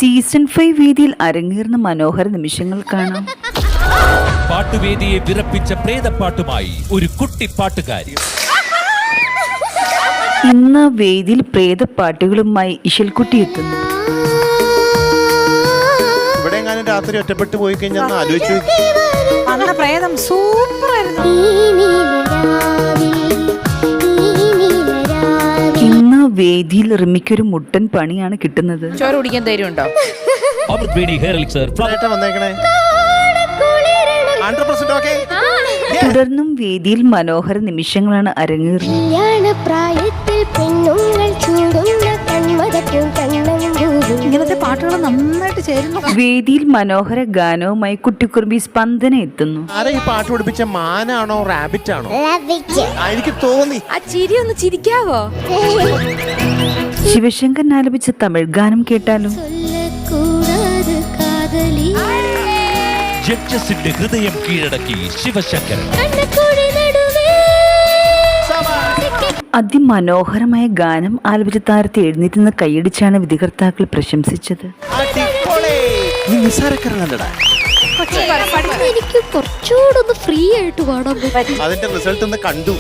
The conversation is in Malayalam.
സീസൺ 5 വേദിയിൽ അരങ്ങേറുന്ന മനോഹര നിമിഷങ്ങൾ കാണാം. പാട്ടുവേദിയെ വിറപ്പിച്ച പ്രേതപ്പാട്ടുമായി ഒരു കുട്ടി പാട്ടുകാരി. ഇന്ന് വേദിയിൽ പ്രേതപ്പാട്ടുകളുമായി ഇശൽക്കുട്ടി എത്തുന്നു. ഇവിടെ എങ്ങാനും രാത്രി ഒറ്റപ്പെട്ടു പോയി കഴിഞ്ഞാൽ ആലോചിച്ചു. പ്രേതം സൂപ്പർ ആയിരുന്നു. ഇന്ന് വേദിയിൽ റിമിക്കൊരു മുട്ടൻ പണിയാണ് കിട്ടുന്നത്. ചോര കുടിക്കാൻ ധൈര്യമുണ്ടോ? വന്നേക്കണേ 100% ഓക്കേ. തുടർന്നും വേദിയിൽ മനോഹര നിമിഷങ്ങളാണ് അരങ്ങേറുന്നത്. ഇങ്ങനത്തെ പാട്ടുകൾ നന്നായിട്ട് ചേരുന്നു. വേദിയിൽ മനോഹര ഗാനവുമായി കുട്ടിക്കുറുമ്പി സ്പന്ദന എത്തുന്നു. ആരാ ഈ പാട്ട് പഠിപ്പിച്ച മാനാണോ റാബിറ്റ് ആണോ? എനിക്ക് തോന്നി. ആ ചിരി ഒന്ന് ചിരിക്കാവോ? ശിവശങ്കരൻ ആലപിച്ച തമിഴ് ഗാനം കേട്ടാലോ? ജഡ്ജസിന്റെ ഹൃദയം കീഴടക്കി ശിവശങ്കരൻ. അതിമനോഹരമായ ഗാനം ആലപിച്ച താരത്തെ എഴുന്നേറ്റ് നിന്ന് കൈയടിച്ചാണ് വിധികർത്താക്കൾ പ്രശംസിച്ചത്. എനിക്ക് കുറച്ചുകൂടെ ഒന്ന് ഫ്രീ ആയിട്ട് പാടാൻ അതിന്റെ റിസൾട്ട് ഒന്ന് കണ്ടു.